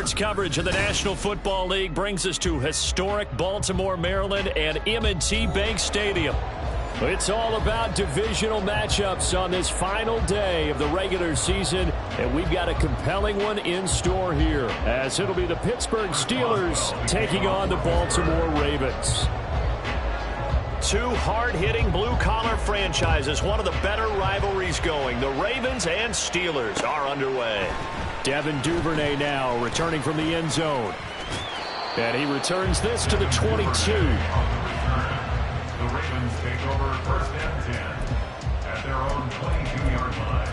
Sports coverage of the National Football League brings us to historic Baltimore, Maryland, and M&T Bank Stadium. It's all about divisional matchups on this final day of the regular season, and we've got a compelling one in store here, as it'll be the Pittsburgh Steelers taking on the Baltimore Ravens. Two hard-hitting blue-collar franchises, one of the better rivalries going. The Ravens and Steelers are underway. Devin Duvernay now returning from the end zone. And he returns this to the 22. The Ravens take over first and 10 at their own 22-yard line.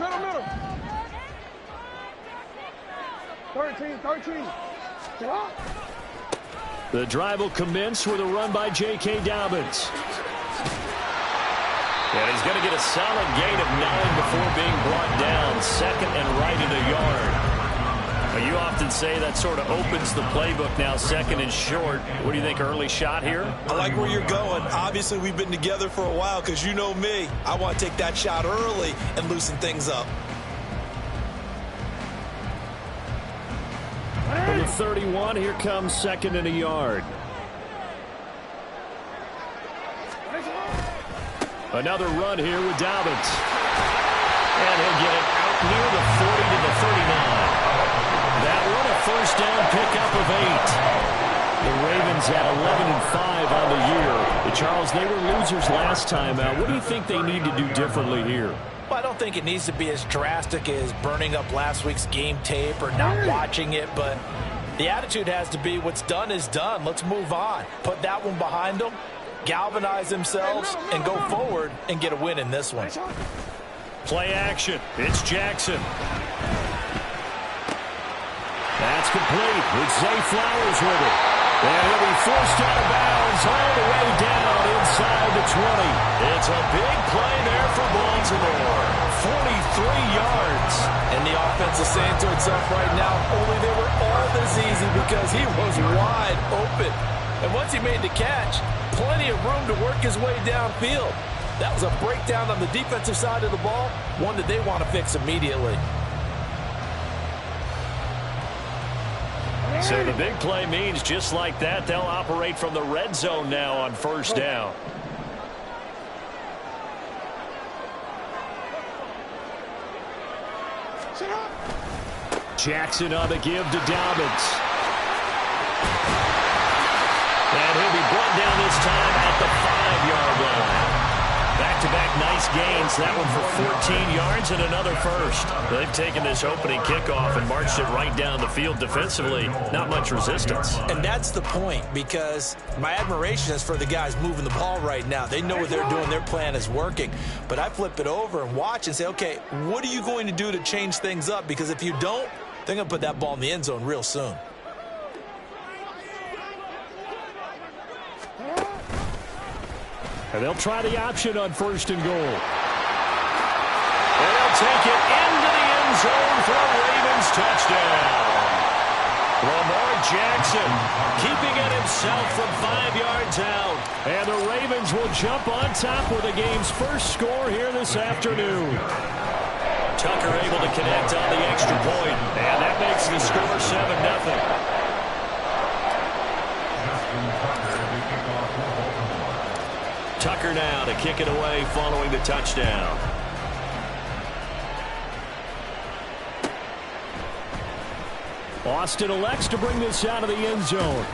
Middle. 13. The drive will commence with a run by J.K. Dobbins. And he's going to get a solid gain of 9 before being brought down. Second and right in a yard. Well, you often say that sort of opens the playbook now, second and short. What do you think, early shot here? I like where you're going. Obviously, we've been together for a while because you know me. I want to take that shot early and loosen things up. From the 31, here comes second and a yard. Another run here with Dobbins. And he'll get it out near the 40 to the 39. That one a first down pickup of 8. The Ravens at 11-5 on the year. Charles, they were losers last time out. What do you think they need to do differently here? Well, I don't think it needs to be as drastic as burning up last week's game tape or not watching it, but the attitude has to be what's done is done. Let's move on. Put that one behind them, galvanize themselves, and go forward and get a win in this one. Play action. It's Jackson. That's complete with Zay Flowers with it. And he'll be forced out of bounds all the way down inside the 20. It's a big play there for Baltimore. 43 yards. And the offense is saying to itself right now, only they were all this easy because he was wide open. And once he made the catch, plenty of room to work his way downfield. That was a breakdown on the defensive side of the ball, one that they want to fix immediately. So the big play means just like that, they'll operate from the red zone now on first down. Jackson on the give to Dobbins. And he'll be brought down this time at the 5-yard line. Back-to-back nice gains. That one for 14 yards and another first. They've taken this opening kickoff and marched it right down the field defensively. Not much resistance. And that's the point, because my admiration is for the guys moving the ball right now. They know what they're doing. Their plan is working. But I flip it over and watch and say, okay, what are you going to do to change things up? Because if you don't, they're going to put that ball in the end zone real soon. And they'll try the option on first and goal. And they'll take it into the end zone for a Ravens touchdown. Lamar Jackson keeping it himself from 5 yards out. And the Ravens will jump on top with the game's first score here this afternoon. Tucker able to connect on the extra point. And that makes the score 7-0. Tucker now to kick it away following the touchdown. Austin elects to bring this out of the end zone.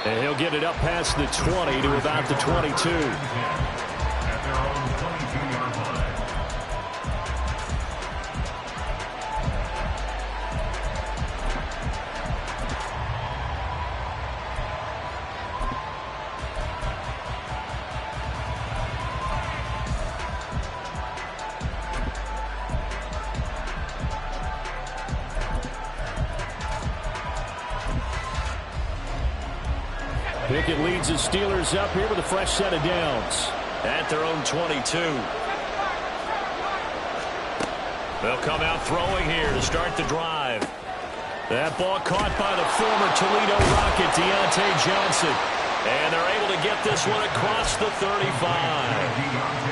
And he'll get it up past the 20 to about the 22. At their own 22-yard line. Pickett leads the Steelers up here with a fresh set of downs at their own 22. They'll come out throwing here to start the drive. That ball caught by the former Toledo Rocket, Deontay Johnson. And they're able to get this one across the 35.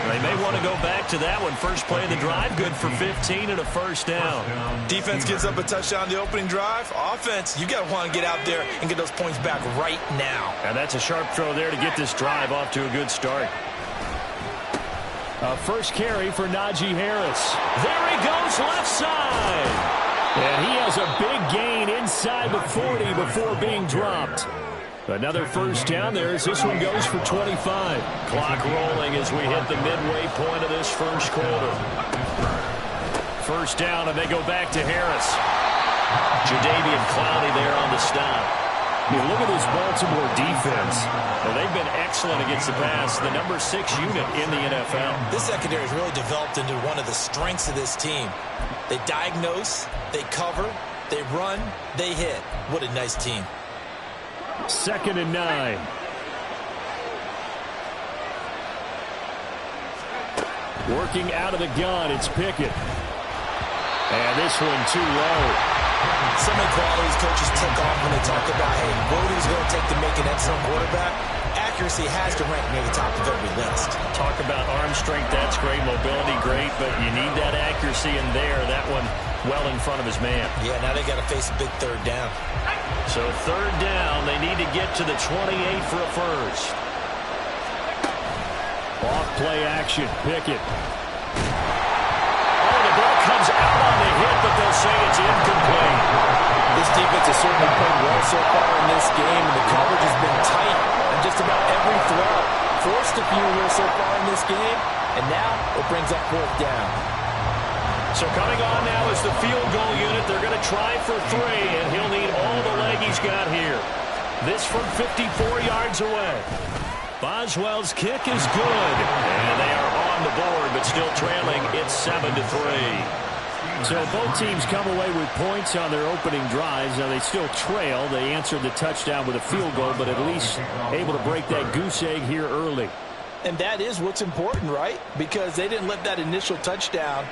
They may want to go back to that one. First play of the drive, good for 15 and a first down. Defense gives up a touchdown the opening drive. Offense, you got to want to get out there and get those points back right now. And that's a sharp throw there to get this drive off to a good start. First carry for Najee Harris. There he goes, left side. And he has a big gain inside the 40 before being dropped. Another first down there as this one goes for 25. Clock rolling as we hit the midway point of this first quarter. First down, and they go back to Harris. Jadeveon Clowney there on the stop. I mean, look at this Baltimore defense. Well, they've been excellent against the pass, the number 6 unit in the NFL. This secondary has really developed into one of the strengths of this team. They diagnose, they cover, they run, they hit. What a nice team. 2nd and 9. Working out of the gun, it's Pickett. And this one too low. So many qualities coaches tick off when they talk about, hey, what is it going to take to make an excellent quarterback? Accuracy has to rank near the top of every list. Talk about arm strength, that's great. Mobility, great. But you need that accuracy in there. That one well in front of his man. Yeah, now they got to face a big third down. So third down, they need to get to the 28 for a first. Off play action, Pickett. Oh, the ball comes out on the hit, but they'll say it's incomplete. This defense has certainly played well so far in this game, and the coverage has been tight on just about every throw. Forced a few here so far in this game, and now it brings up fourth down. So coming on now is the field goal unit. They're going to try for 3, and he'll need all the leg he's got here. This from 54 yards away. Boswell's kick is good, and they are on the board, but still trailing. It's 7-3. So both teams come away with points on their opening drives. Now they still trail. They answered the touchdown with a field goal, but at least able to break that goose egg here early. And that is what's important, right? Because they didn't let that initial touchdown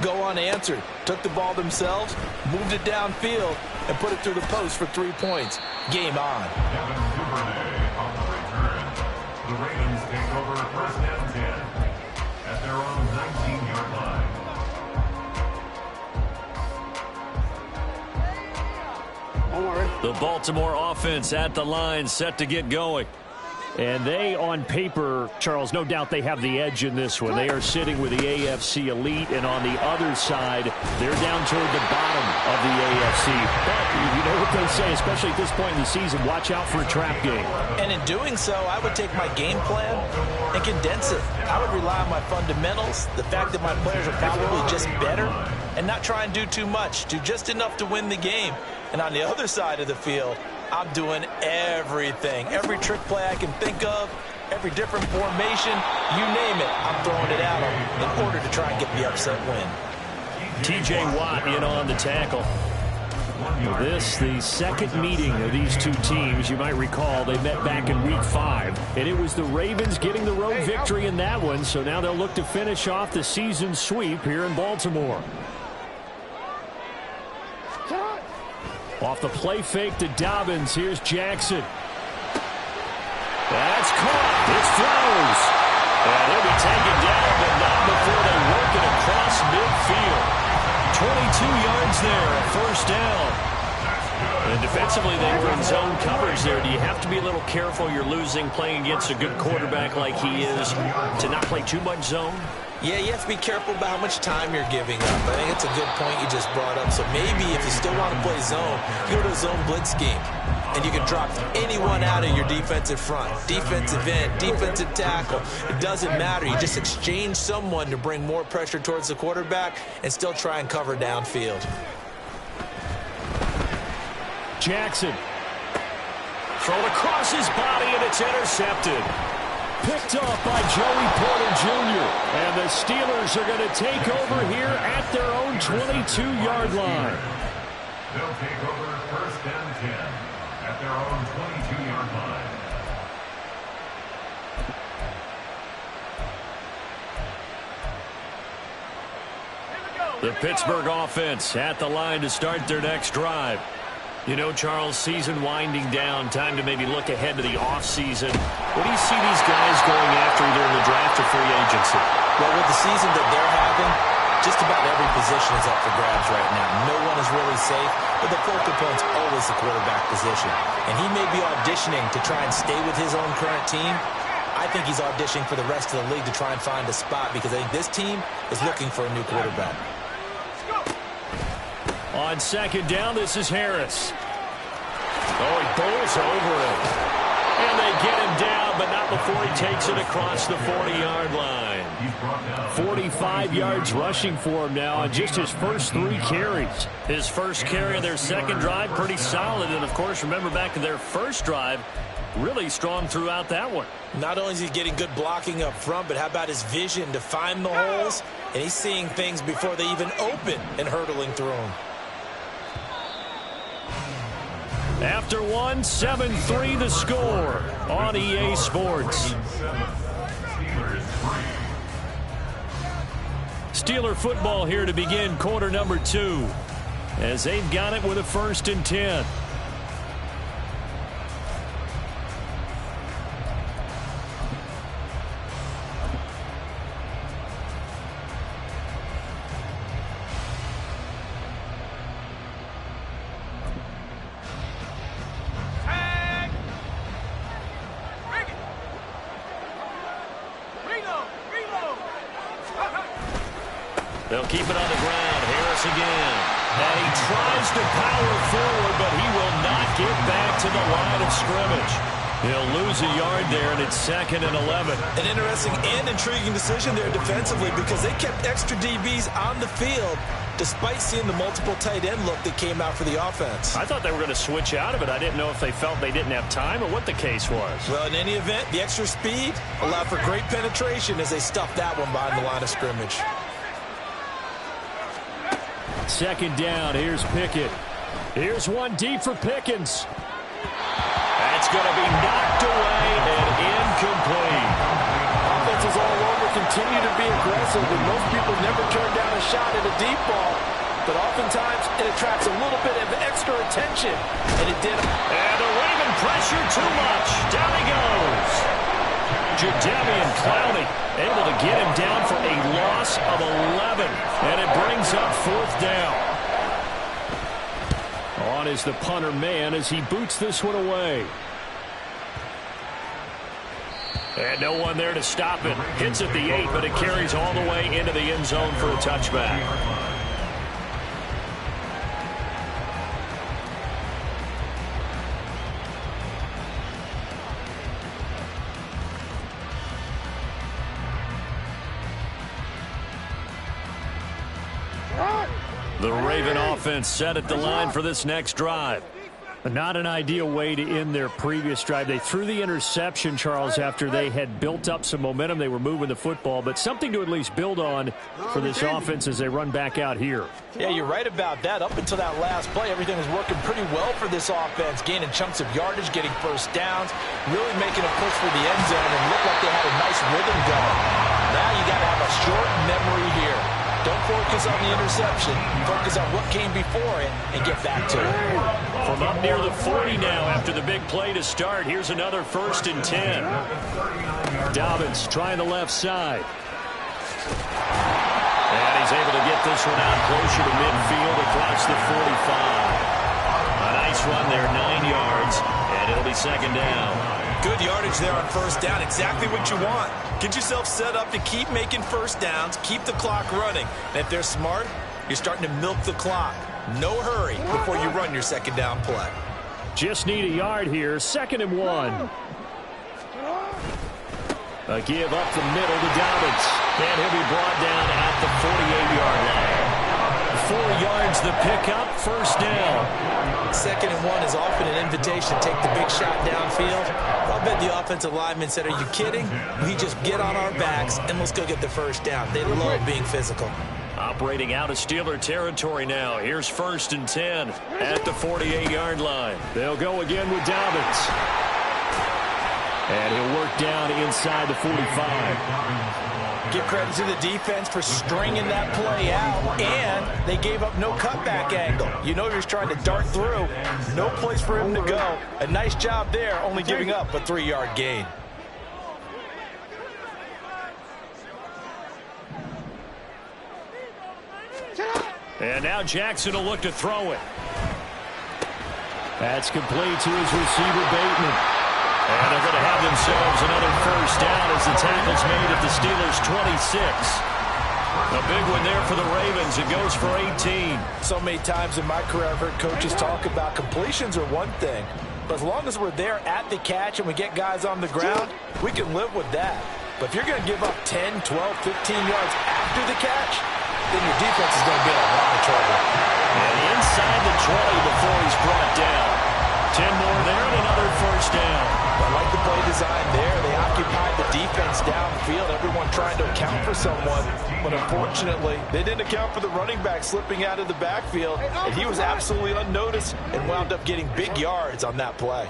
go unanswered. Took the ball themselves, moved it downfield, and put it through the post for 3 points. Game on. Kevin Duvernay on the return. The Ravens take over first and 10 at their own 19-yard line. The Baltimore offense at the line, set to get going. And they, on paper, Charles, no doubt they have the edge in this one. They are sitting with the AFC elite, and on the other side, they're down toward the bottom of the AFC. But you know what they say, especially at this point in the season, watch out for a trap game. And in doing so, I would take my game plan and condense it. I would rely on my fundamentals, the fact that my players are probably just better, and not try and do too much, do just enough to win the game. And on the other side of the field, I'm doing everything. Every trick play I can think of, every different formation, you name it, I'm throwing it at them in order to try and get the upset win. T.J. Watt in on the tackle. This, the second meeting of these two teams. You might recall they met back in Week 5, and it was the Ravens getting the road victory in that one, so now they'll look to finish off the season sweep here in Baltimore. Off the play fake to Dobbins. Here's Jackson. That's caught. It's Flowers. And he'll be taken down, but not before they work it across midfield. 22 yards there, a first down. And defensively, they were in zone coverage there. Do you have to be a little careful? You're losing, playing against a good quarterback like he is, to not play too much zone? Yeah, you have to be careful about how much time you're giving up. I think it's a good point you just brought up. So maybe if you still want to play zone, you go to a zone blitz scheme. And you can drop anyone out of your defensive front. Defensive end, defensive tackle. It doesn't matter. You just exchange someone to bring more pressure towards the quarterback and still try and cover downfield. Jackson. Thrown across his body, and it's intercepted. Picked off by Joey Porter Jr. And the Steelers are going to take over here at their own 22-yard line. They'll take over first and 10 at their own 22-yard line. The Pittsburgh offense at the line to start their next drive. You know, Charles, season winding down, time to maybe look ahead to the offseason. What do you see these guys going after either in the draft or free agency? Well, with the season that they're having, just about every position is up for grabs right now. No one is really safe, but the focal point's always the quarterback position. And he may be auditioning to try and stay with his own current team. I think he's auditioning for the rest of the league to try and find a spot because I think this team is looking for a new quarterback. On second down, this is Harris. Oh, he bowls over it. And they get him down, but not before he takes it across the 40-yard line. 45 yards rushing for him now on just his first 3 carries. His first carry of their second drive, pretty solid. And, of course, remember back to their first drive, really strong throughout that one. Not only is he getting good blocking up front, but how about his vision to find the holes? And he's seeing things before they even open and hurtling through them. After 1, 7-3 the score on EA Sports. Steeler football here to begin quarter number 2 as they've got it with a 1st and 10. They'll keep it on the ground. Harris again. And he tries to power forward, but he will not get back to the line of scrimmage. He'll lose a yard there, and it's 2nd and 11. An interesting and intriguing decision there defensively because they kept extra DBs on the field despite seeing the multiple tight end look that came out for the offense. I thought they were going to switch out of it. I didn't know if they felt they didn't have time or what the case was. Well, in any event, the extra speed allowed for great penetration as they stuffed that one behind the line of scrimmage. 2nd down. Here's Pickett. Here's one deep for Pickens. That's going to be knocked away and incomplete. Offenses all over continue to be aggressive, and most people never turn down a shot at a deep ball. But oftentimes it attracts a little bit of extra attention, and it did. And the Raven pressure too much. Down he goes. Jadeveon Clowney able to get him down for a loss of 11. And it brings up 4th down. On is the punter man as he boots this one away. And no one there to stop it. Hits at the 8, but it carries all the way into the end zone for a touchback. The Raven offense set at the line for this next drive. Not an ideal way to end their previous drive. They threw the interception, Charles, after they had built up some momentum. They were moving the football, but something to at least build on for this offense as they run back out here. Yeah, you're right about that. Up until that last play, everything was working pretty well for this offense, gaining chunks of yardage, getting first downs, really making a push for the end zone, and looked like they had a nice rhythm going. Now you got to have a short memory here. Don't focus on the interception. Focus on what came before it and get back to it. From up near the 40 now after the big play to start, here's another 1st and 10. Dobbins trying the left side. And he's able to get this one out closer to midfield across the 45. A nice run there, 9 yards, and it'll be 2nd down. Good yardage there on 1st down. Exactly what you want. Get yourself set up to keep making first downs, keep the clock running. And if they're smart, you're starting to milk the clock. No hurry before you run your 2nd down play. Just need a yard here. 2nd and 1. A give up the middle to Dobbins. And he'll be brought down at the 48-yard line. 4 yards the pickup, 1st down. 2nd and 1 is often an invitation to take the big shot downfield. I'll bet the offensive lineman said, are you kidding? We just get on our backs and let's go get the 1st down. They love being physical. Operating out of Steeler territory now. Here's 1st and 10 at the 48-yard line. They'll go again with Dobbins. And he'll work down inside the 45. Give credit to the defense for stringing that play out, and they gave up no cutback angle. You know you're trying to dart through. No place for him to go. A nice job there, only giving up a 3-yard gain. And now Jackson will look to throw it. That's complete to his receiver, Bateman. And they're going to have themselves another first down as the tackle's made at the Steelers' 26. A big one there for the Ravens. It goes for 18. So many times in my career I've heard coaches talk about completions are one thing, but as long as we're there at the catch and we get guys on the ground, we can live with that. But if you're going to give up 10, 12, 15 yards after the catch, then your defense is going to be in a lot of trouble. And inside the 20 before he's brought down. 10 more there and another first down. I like the play design there. They occupied the defense downfield, everyone trying to account for someone. But unfortunately, they didn't account for the running back slipping out of the backfield. And he was absolutely unnoticed and wound up getting big yards on that play.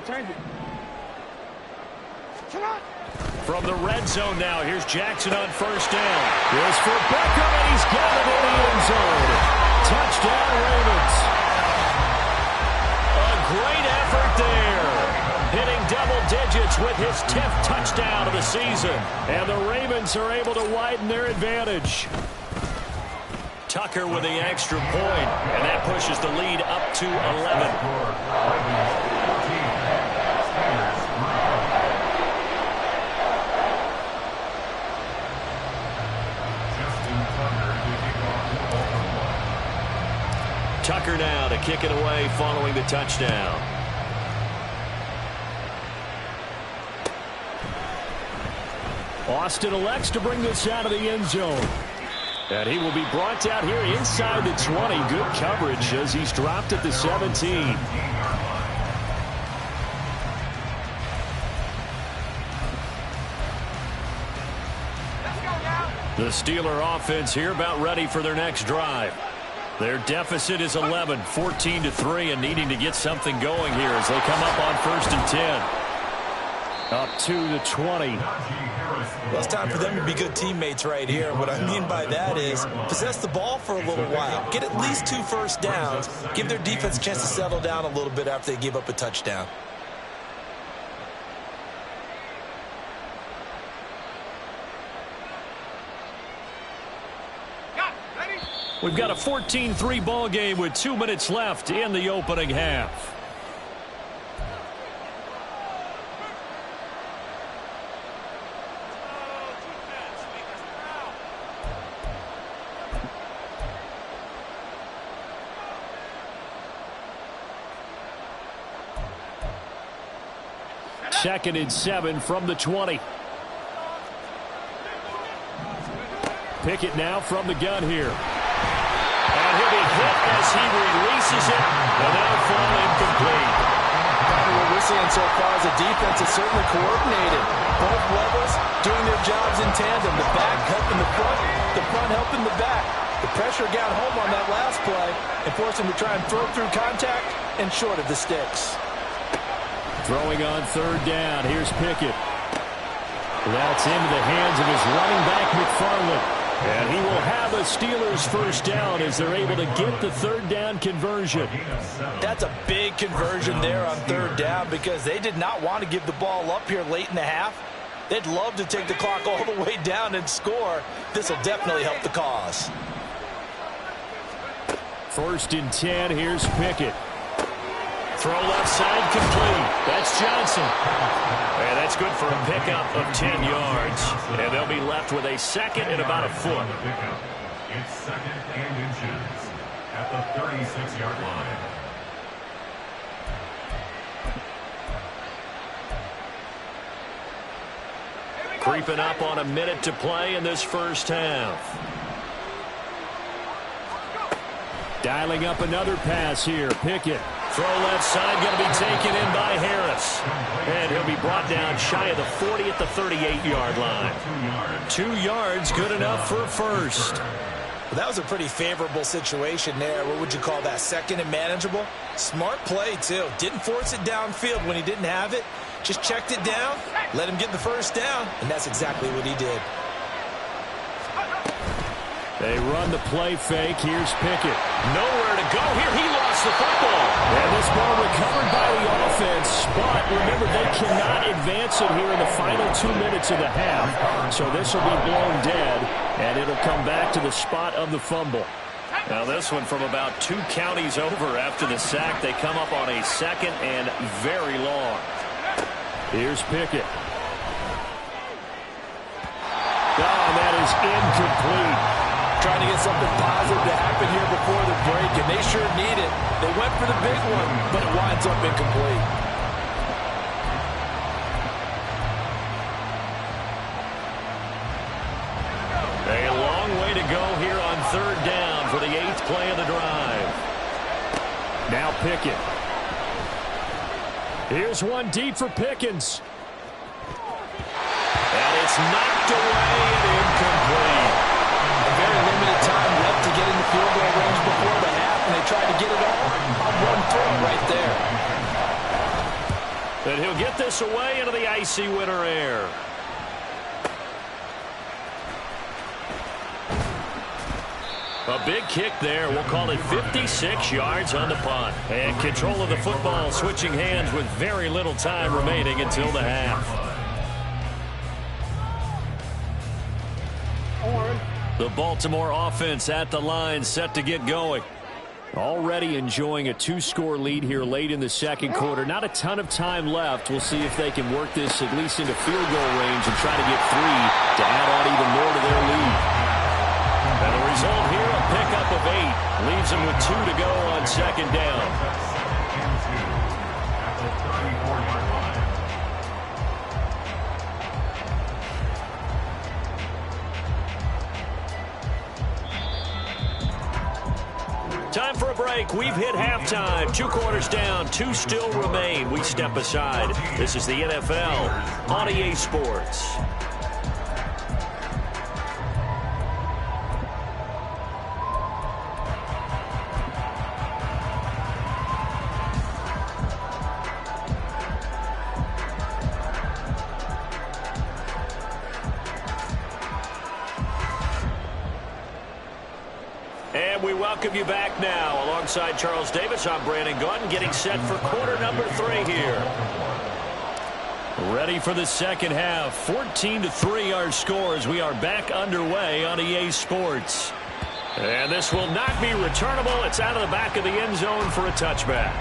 Change it. From the red zone now, here's Jackson on first down. Here's for Beckham, and he's got it in the end zone. Touchdown, Ravens. A great effort there. Hitting double digits with his 10th touchdown of the season. And the Ravens are able to widen their advantage. Tucker with the extra point, and that pushes the lead up to 11. Tucker now to kick it away following the touchdown. Austin elects to bring this out of the end zone. And he will be brought out here inside the 20. Good coverage as he's dropped at the 17. The Steeler offense here about ready for their next drive. Their deficit is 11, 14-3, and needing to get something going here as they come up on 1st and 10. Up to the 20. Well, it's time for them to be good teammates right here. What I mean by that is possess the ball for a little while. Get at least 2 first downs. Give their defense a chance to settle down a little bit after they give up a touchdown. We've got a 14-3 ball game with 2 minutes left in the opening half. Second and 7 from the 20. Pickett now from the gun here. And he'll be hit as he releases it, and that'll fall incomplete. What we're seeing so far is the defense is certainly coordinated. Both levels doing their jobs in tandem. The back helping the front helping the back. The pressure got home on that last play and forced him to try and throw through contact and short of the sticks. Throwing on 3rd down. Here's Pickett. That's into the hands of his running back, McFarland. And he will have a Steelers first down as they're able to get the 3rd down conversion. That's a big conversion there on 3rd down because they did not want to give the ball up here late in the half. They'd love to take the clock all the way down and score. This will definitely help the cause. 1st and 10. Here's Pickett. Throw left side complete. That's Johnson. And that's good for a pickup of 10 yards. And they'll be left with a second and about a foot. It's 2nd and inches at the 36-yard line. Creeping up on a minute to play in this first half. Dialing up another pass here. Pickett. Throw left side, going to be taken in by Harris. And he'll be brought down shy of the 40 at the 38-yard line. 2 yards, good enough for a first. Well, that was a pretty favorable situation there. What would you call that? Second and manageable? Smart play, too. Didn't force it downfield when he didn't have it. Just checked it down, let him get the first down, and that's exactly what he did. They run the play fake. Here's Pickett. Nowhere to go here. He lost the football. And this ball recovered by the offense. But remember, they cannot advance it here in the final 2 minutes of the half. So this will be blown dead, and it'll come back to the spot of the fumble. Now this one from about 2 counties over after the sack. They come up on a second and very long. Here's Pickett. Oh, that is incomplete. Trying to get something positive to happen here before the break, and they sure need it. They went for the big one, but it winds up incomplete. A long way to go here on third down for the 8th play of the drive. Now Pickett. Here's one deep for Pickens. And it's knocked away and incomplete. Very limited time left to get in the field goal range before the half, and they tried to get it all on one throw right there. And he'll get this away into the icy winter air. A big kick there. We'll call it 56 yards on the punt. And control of the football switching hands with very little time remaining until the half. The Baltimore offense at the line, set to get going. Already enjoying a 2-score lead here late in the second quarter. Not a ton of time left. We'll see if they can work this at least into field goal range and try to get 3 to add on even more to their lead. And the result here, a pickup of 8. Leaves them with 2 to go on second down. Time for a break. We've hit halftime. 2 quarters down. 2 still remain. We step aside. This is the NFL on EA Sports. We welcome you back now. Alongside Charles Davis, I'm Brandon Gaudin, getting set for quarter number 3 here. Ready for the second half. 14-3 our scores. We are back underway on EA Sports. And this will not be returnable. It's out of the back of the end zone for a touchback.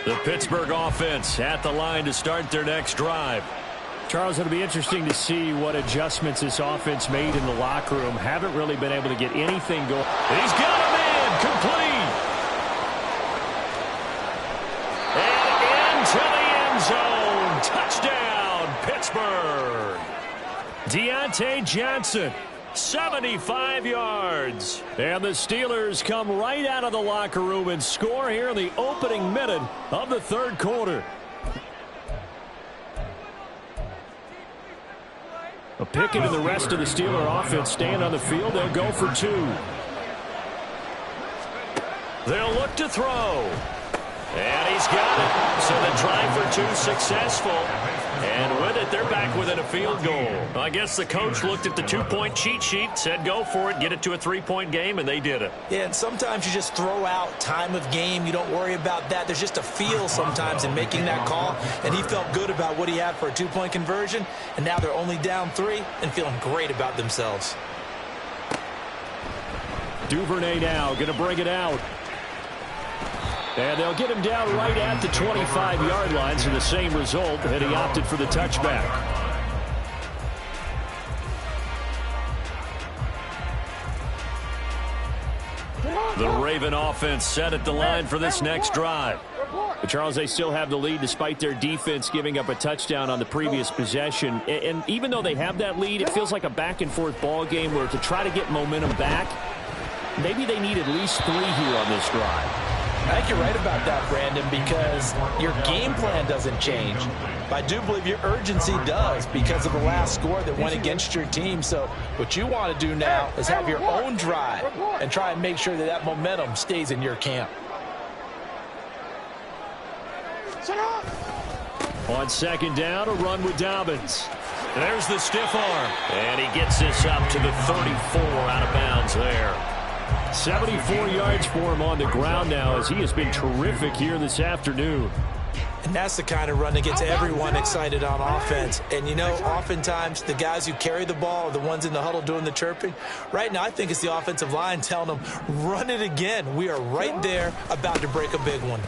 The Pittsburgh offense at the line to start their next drive. Charles, it'll be interesting to see what adjustments this offense made in the locker room. Haven't really been able to get anything going. He's got a man complete. And into the end zone. Touchdown, Pittsburgh. Deontay Johnson. 75 yards. And the Steelers come right out of the locker room and score here in the opening minute of the third quarter. A Pickett and the rest of the Steeler offense stand on the field. They'll go for 2. They'll look to throw. And he's got it. So the drive for 2 successful. And with it, they're back within a field goal. I guess the coach looked at the 2-point cheat sheet, said go for it, get it to a 3-point game, and they did it. Yeah, and sometimes you just throw out time of game. You don't worry about that. There's just a feel sometimes in making that call, and he felt good about what he had for a 2-point conversion, and now they're only down 3 and feeling great about themselves. Duvernay now going to bring it out. And they'll get him down right at the 25-yard line, so the same result, and he opted for the touchback. The Raven offense set at the line for this next drive. But Charles, they still have the lead despite their defense giving up a touchdown on the previous possession. And even though they have that lead, it feels like a back-and-forth ball game where to try to get momentum back, maybe they need at least 3 here on this drive. I think you're right about that, Brandon, because your game plan doesn't change. But I do believe your urgency does because of the last score that went against your team. So what you want to do now is have your own drive and try and make sure that that momentum stays in your camp. On second down, a run with Dobbins. There's the stiff arm. And he gets this up to the 34 out of bounds there. 74 yards for him on the ground now as he has been terrific here this afternoon. And that's the kind of run that gets everyone excited on offense. And, you know, oftentimes the guys who carry the ball are the ones in the huddle doing the chirping. Right now, I think it's the offensive line telling them, run it again. We are right there about to break a big one.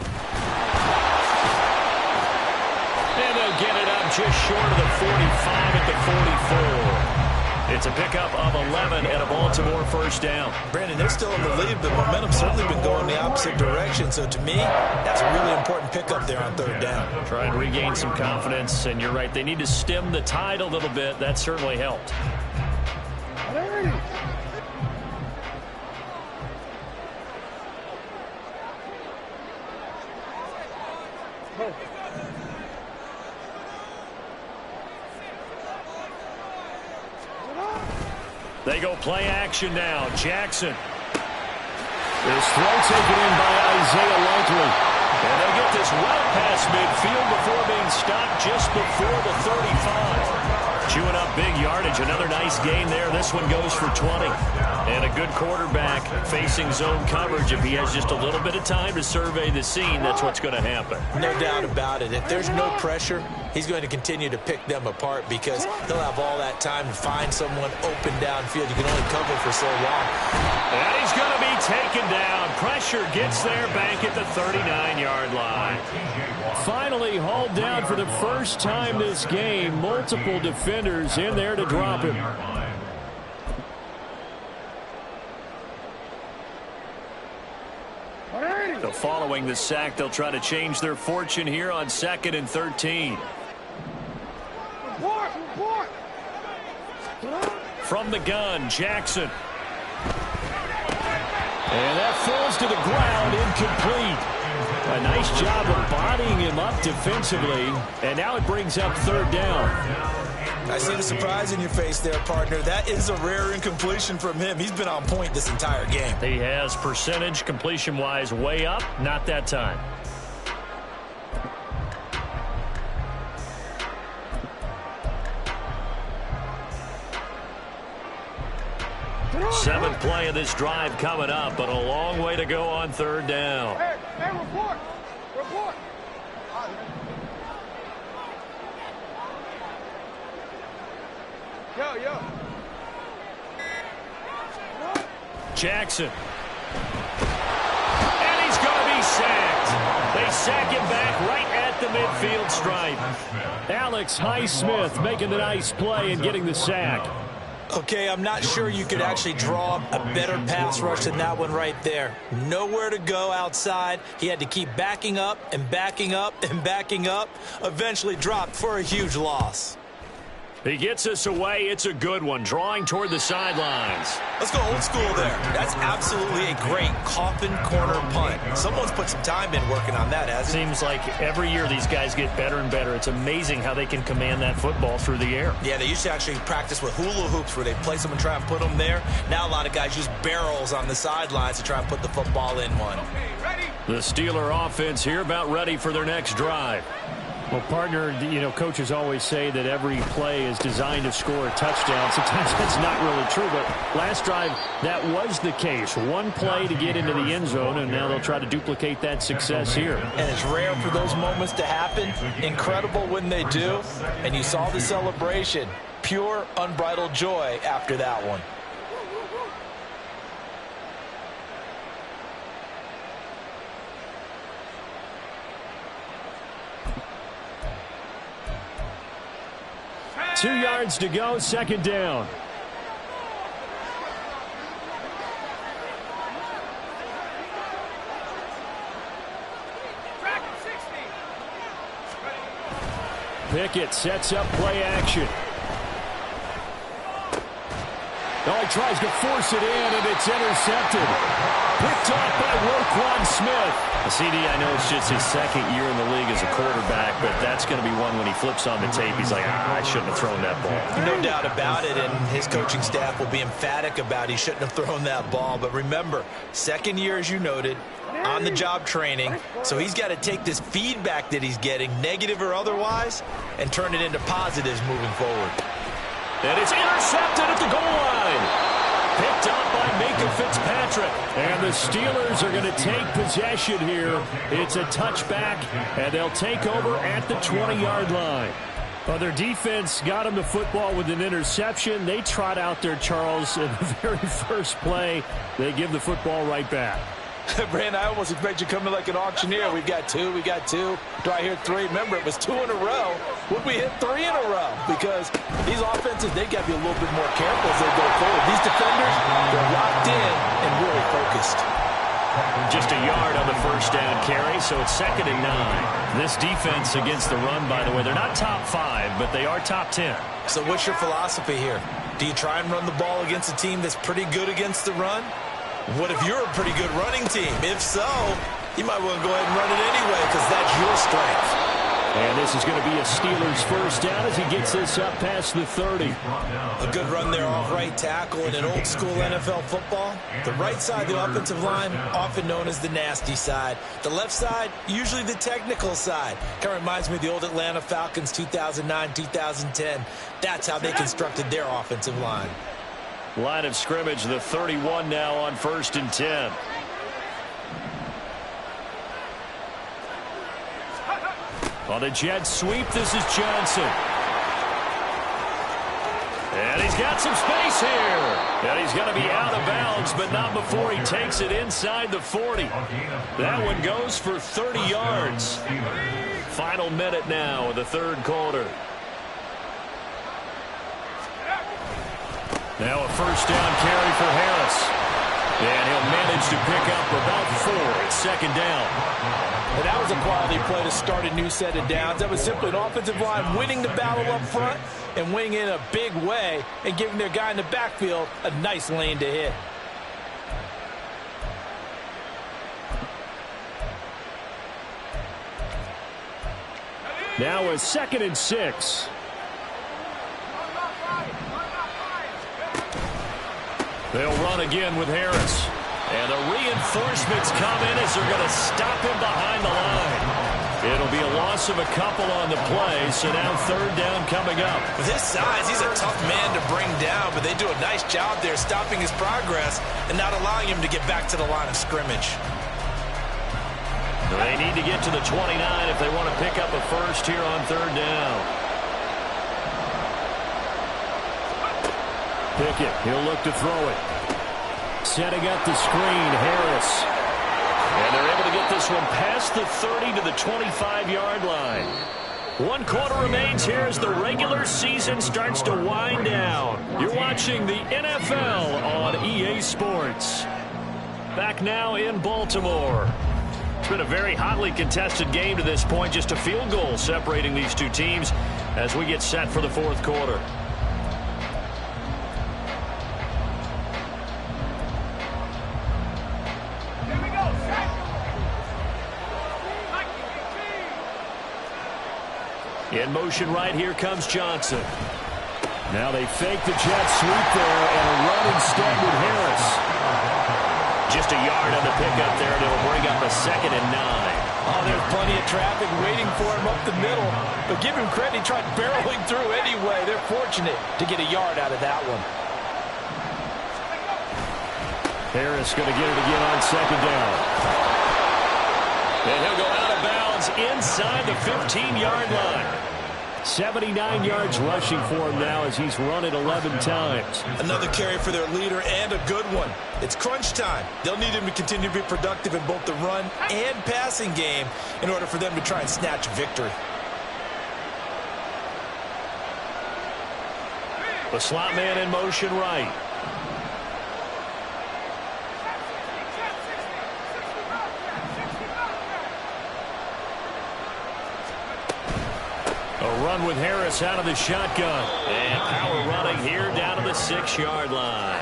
And they'll get it up just short of the 45 at the 44. It's a pickup of 11 and a Baltimore first down. Brandon, they're still in the lead, but momentum's certainly been going the opposite direction. So to me, that's a really important pickup there on third down. Try and regain some confidence, and you're right, they need to stem the tide a little bit. That certainly helped. They go play action now. Jackson. This throw taken in by Isaiah Likely. And they get this well past midfield before being stopped just before the 35. Chewing up big yardage. Another nice gain there. This one goes for 20. And a good quarterback facing zone coverage. If he has just a little bit of time to survey the scene, that's what's going to happen. No doubt about it. If there's no pressure, he's going to continue to pick them apart because he'll have all that time to find someone open downfield. You can only cover for so long. And he's going to be taken down. Pressure gets there back at the 39-yard line. Finally hauled down for the first time this game. Multiple defenders in there to drop him. So following the sack, they'll try to change their fortune here on 2nd and 13. From the gun, Jackson. And that falls to the ground, incomplete. A nice job of bodying him up defensively. And now it brings up third down. I see the surprise in your face there, partner. That is a rare incompletion from him. He's been on point this entire game. He has percentage completion-wise way up. Not that time. Seventh play of this drive coming up, but a long way to go on third down. Hey, report. Report. Yo. Jackson. And he's going to be sacked. They sack him back right at the midfield stripe. Alex Highsmith making the nice play and getting the sack. Okay, I'm not sure you could actually draw a better pass rush than that one right there. Nowhere to go outside. He had to keep backing up and backing up and backing up. Eventually dropped for a huge loss. He gets us away. It's a good one. Drawing toward the sidelines. Let's go old school there. That's absolutely a great coffin corner punt. Someone's put some time in working on that, hasn't it? Seems like every year these guys get better and better. It's amazing how they can command that football through the air. Yeah, they used to actually practice with hula hoops where they place them and try and put them there. Now a lot of guys use barrels on the sidelines to try and put the football in one. The Steeler offense here about ready for their next drive. Well, partner, you know, coaches always say that every play is designed to score a touchdown. Sometimes that's not really true, but last drive, that was the case. One play to get into the end zone, and now they'll try to duplicate that success here. And it's rare for those moments to happen. Incredible when they do. And you saw the celebration. Pure, unbridled joy after that one. Two yards to go, second down. Pickett sets up play action. Oh, he tries to force it in, and it's intercepted. Picked off by Roquan Smith. CD, I know it's just his second year in the league as a quarterback, but that's going to be one when he flips on the tape. He's like, I shouldn't have thrown that ball. No doubt about it, and his coaching staff will be emphatic about he shouldn't have thrown that ball. But remember, second year, as you noted, on-the-job training, so he's got to take this feedback that he's getting, negative or otherwise, and turn it into positives moving forward. And it's intercepted at the goal line. Picked up by Minka Fitzpatrick. And the Steelers are going to take possession here. It's a touchback, and they'll take over at the 20-yard line. Well, their defense got them the football with an interception. They trot out there, Charles, in the very first play. They give the football right back. Brandon, I almost expect you coming like an auctioneer. We've got two. Do I hear three? Remember, it was 2 in a row. Would we hit 3 in a row? Because these offenses, they got to be a little bit more careful as they go forward. These defenders, they're locked in and really focused. Just a yard on the first down carry, so it's 2nd and 9. This defense against the run, by the way, they're not top 5, but they are top 10. So what's your philosophy here? Do you try and run the ball against a team that's pretty good against the run? What if you're a pretty good running team? If so, you might want to go ahead and run it anyway because that's your strength. And this is going to be a Steelers first down as he gets this up past the 30. A good run there off right tackle in an old school NFL football. The right side of the offensive line, often known as the nasty side. The left side, usually the technical side. Kind of reminds me of the old Atlanta Falcons 2009-2010. That's how they constructed their offensive line. Line of scrimmage, the 31 now on 1st and 10. On the jet sweep, this is Johnson. And he's got some space here. And he's going to be out of bounds, but not before he takes it inside the 40. That one goes for 30 yards. Final minute now of the 3rd quarter. Now a first down carry for Harris. And he'll manage to pick up about 4. It's 2nd down. And that was a quality play to start a new set of downs. That was simply an offensive line winning the battle up front and winning in a big way and giving their guy in the backfield a nice lane to hit. Now a 2nd and 6. They'll run again with Harris. And the reinforcements come in as they're going to stop him behind the line. It'll be a loss of a couple on the play, so now 3rd down coming up. With his size, he's a tough man to bring down, but they do a nice job there stopping his progress and not allowing him to get back to the line of scrimmage. They need to get to the 29 if they want to pick up a first here on 3rd down. Pickett, he'll look to throw it. Setting up the screen, Harris. And they're able to get this one past the 30 to the 25-yard line. 1 quarter remains here as the regular season starts to wind down. You're watching the NFL on EA Sports. Back now in Baltimore. It's been a very hotly contested game to this point. Just a field goal separating these two teams as we get set for the 4th quarter. In motion right, here comes Johnson. Now they fake the jet sweep there and a run instead with Harris. Just a yard on the pickup there, and it'll bring up a 2nd and 9. Oh, there's plenty of traffic waiting for him up the middle. But give him credit, he tried barreling through anyway. They're fortunate to get a yard out of that one. Harris going to get it again on 2nd down. And he'll go out of bounds inside the 15-yard line. 79 yards rushing for him now as he's run it 11 times. Another carry for their leader and a good one. It's crunch time. They'll need him to continue to be productive in both the run and passing game in order for them to try and snatch victory. The slot man in motion right. A run with Harris out of the shotgun. And power running here down to the 6-yard line.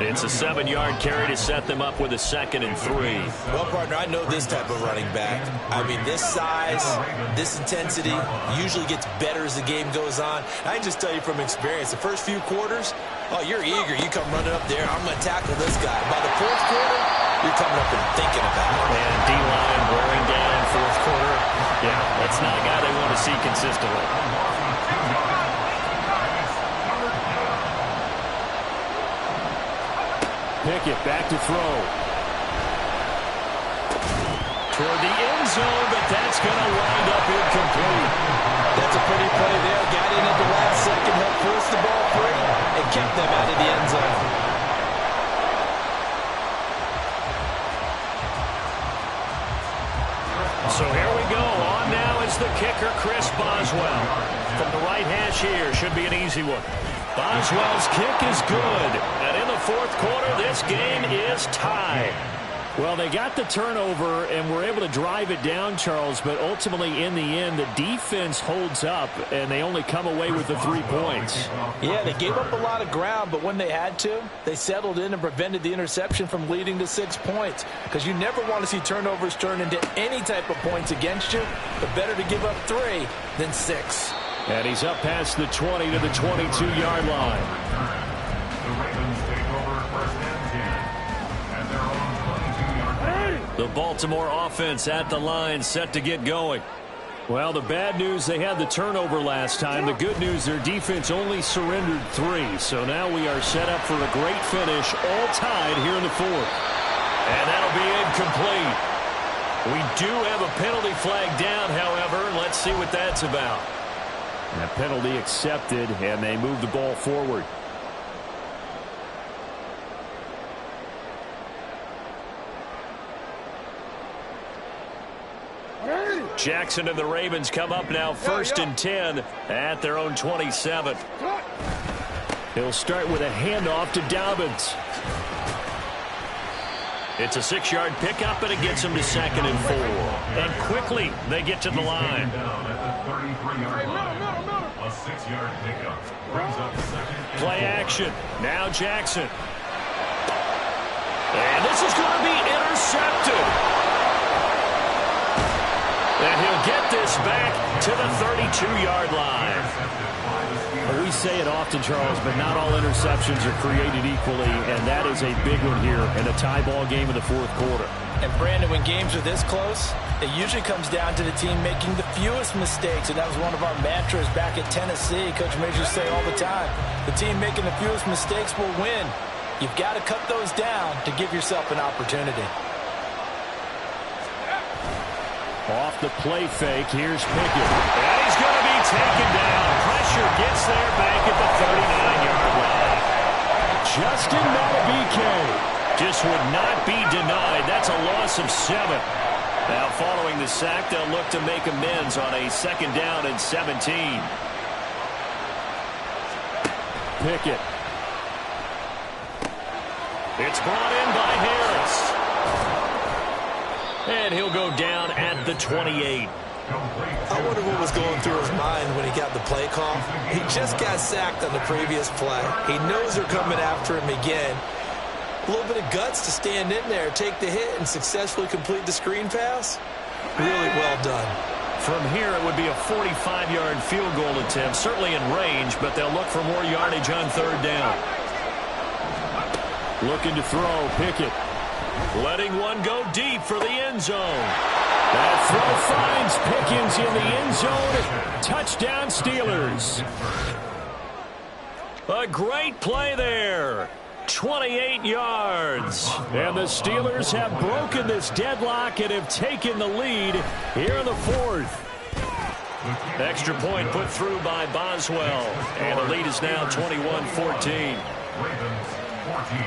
It's a 7-yard carry to set them up with a 2nd and 3. Well, partner, I know this type of running back. I mean, this size, this intensity usually gets better as the game goes on. I can just tell you from experience, the first few quarters, oh, you're eager. You come running up there, I'm going to tackle this guy. By the 4th quarter, you're coming up and thinking about it. And D-line wearing down 4th quarter. Yeah, that's not a guy they want to see consistently. Pickett back to throw. Toward the end zone, but that's going to wind up incomplete. That's a pretty play there. Got in at the last second, helped force the ball free, and kept them out of the end zone. So here we go. On now is the kicker, Chris Boswell. From the right hash here, should be an easy one. Boswell's kick is good. And in the 4th quarter, this game is tied. Well, they got the turnover and were able to drive it down, Charles, but ultimately in the end, the defense holds up, and they only come away with the 3 points. Yeah, they gave up a lot of ground, but when they had to, they settled in and prevented the interception from leading to 6 points, because you never want to see turnovers turn into any type of points against you, but better to give up 3 than 6. And he's up past the 20 to the 22-yard line. The Ravens take over 1st and 10 at their own 22-yard line. The Baltimore offense at the line, set to get going. Well, the bad news, they had the turnover last time. The good news, their defense only surrendered 3. So now we are set up for a great finish, all tied here in the 4th. And that'll be incomplete. We do have a penalty flag down, however. Let's see what that's about. That penalty accepted, and they move the ball forward. Jackson and the Ravens come up now 1st and 10 at their own 27. He'll start with a handoff to Dobbins. It's a 6-yard pickup, and it gets him to 2nd and 4. And quickly, they get to the line. A 6-yard pickup brings up 2nd. Play action. Now Jackson. And this is going to be intercepted. And he'll get this back to the 32-yard line. We say it often, Charles, but not all interceptions are created equally, and that is a big one here in a tie ball game in the 4th quarter. And, Brandon, when games are this close, it usually comes down to the team making the fewest mistakes, and that was one of our mantras back at Tennessee. Coach Major say all the time, the team making the fewest mistakes will win. You've got to cut those down to give yourself an opportunity. Off the play fake, here's Pickett. And he's going to be taken down. Pressure gets there back at the 39-yard line. Justin Madubuike just would not be denied. That's a loss of 7. Now following the sack, they'll look to make amends on a 2nd down and 17. Pickett. It's brought in by Harris. And he'll go down at the 28. I wonder what was going through his mind when he got the play call. He just got sacked on the previous play. He knows they're coming after him again. A little bit of guts to stand in there, take the hit, and successfully complete the screen pass. Really well done. From here, it would be a 45-yard field goal attempt, certainly in range, but they'll look for more yardage on 3rd down. Looking to throw, Pickett. Letting one go deep for the end zone. That throw finds Pickens in the end zone. Touchdown, Steelers. A great play there. 28 yards. And the Steelers have broken this deadlock and have taken the lead here in the 4th. Extra point put through by Boswell. And the lead is now 21-14. Ravens 14.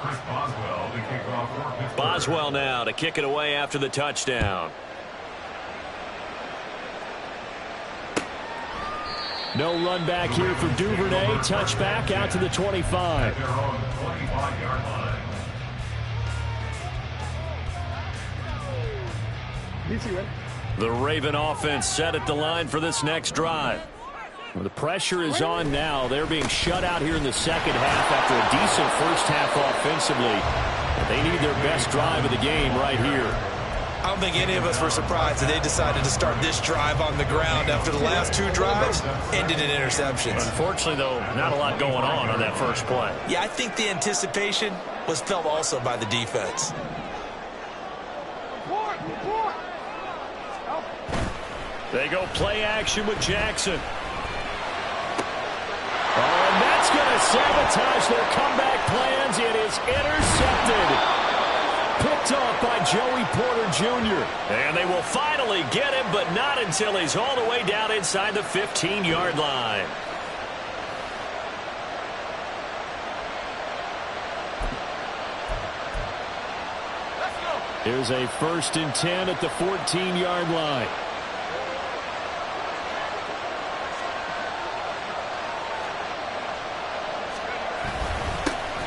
Chris Boswell to kick off for Pittsburgh. Boswell now to kick it away after the touchdown. No run back here for Duvernay. Touchback out to the 25. At their own 25-yard line. The Raven offense set at the line for this next drive. Well, the pressure is on now. They're being shut out here in the second half after a decent first half offensively. They need their best drive of the game right here. I don't think any of us were surprised that they decided to start this drive on the ground after the last two drives ended in interceptions. Unfortunately, though, not a lot going on that first play. Yeah, I think the anticipation was felt also by the defense. They go play action with Jackson. Oh, and that's going to sabotage their comeback plans. It is intercepted. Picked off by Joey Porter Jr. And they will finally get him, but not until he's all the way down inside the 15-yard line. Here's a 1st and 10 at the 14-yard line.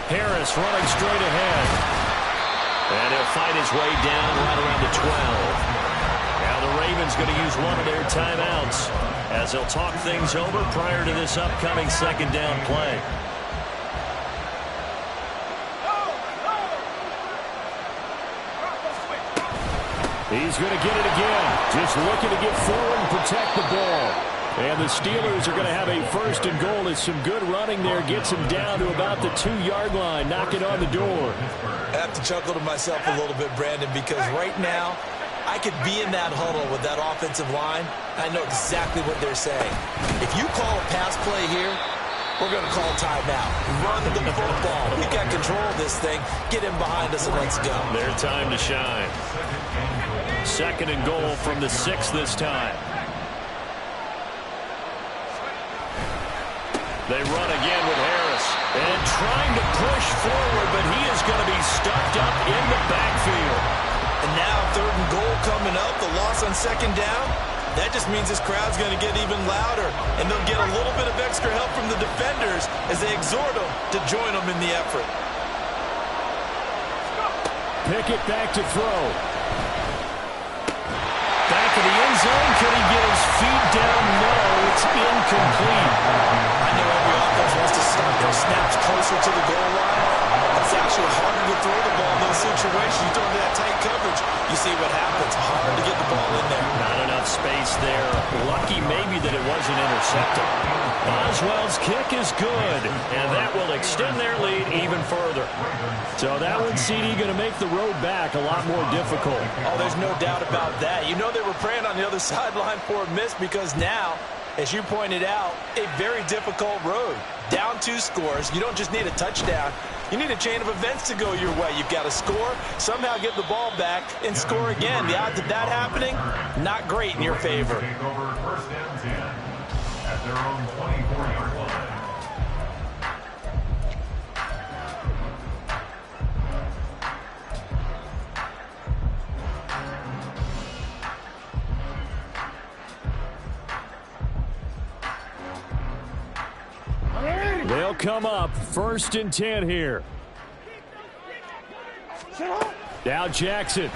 Harris running straight ahead. And he'll fight his way down right around the 12. Now the Ravens going to use one of their timeouts as they'll talk things over prior to this upcoming second down play. He's going to get it again. Just looking to get forward and protect the ball. And the Steelers are going to have a 1st and goal as some good running there gets him down to about the 2-yard line, knocking on the door. I have to chuckle to myself a little bit, Brandon, because right now I could be in that huddle with that offensive line. I know exactly what they're saying. If you call a pass play here, we're going to call timeout. Run the football. We got control of this thing. Get him behind us and let's go. Their time to shine. 2nd and goal from the 6 this time. They run again with Harris. And trying to push forward, but he is going to be stuck up in the backfield. And now 3rd and goal coming up. The loss on 2nd down. That just means this crowd's going to get even louder. And they'll get a little bit of extra help from the defenders as they exhort them to join them in the effort. Pickett back to throw. Back of the end zone. Can he get his feet down? No, it's incomplete. I know every offense wants to start their snaps closer to the goal line. It's actually harder to throw the ball in those situations. You throw into that tight coverage, you see what happens. Hard to get the ball in there. Not enough space there. Lucky maybe that it wasn't intercepted. Boswell's kick is good, and that will extend their lead even further. So that one, CD, going to make the road back a lot more difficult. Oh, there's no doubt about that. You know they were praying on the other sideline for a miss because now, as you pointed out, a very difficult road. Down 2 scores. You don't just need a touchdown. You need a chain of events to go your way. You've got to score, somehow get the ball back, and score again. The odds of that happening, not great in your favor. Take over 1st and 10 at their own 24-yard line. They'll come up 1st and 10 here. Now Jackson.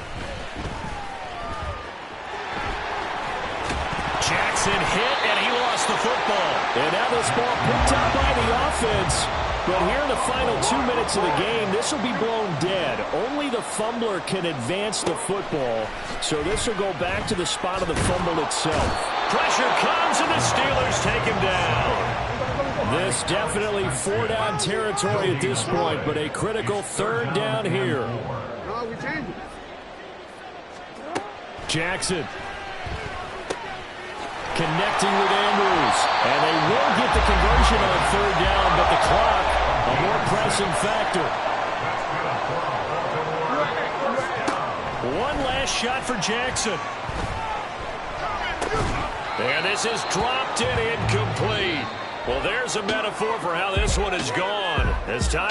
Jackson hit, and he lost the football. And now this ball picked up by the offense. But here in the final 2 minutes of the game, this will be blown dead. Only the fumbler can advance the football. So this will go back to the spot of the fumble itself. Pressure comes, and the Steelers take him down. This definitely 4-down territory at this point, but a critical 3rd down here. Jackson. Connecting with Andrews. And they will get the conversion on 3rd down, but the clock, a more pressing factor. One last shot for Jackson. And this is dropped and incomplete. Well, there's a metaphor for how this one has gone. As time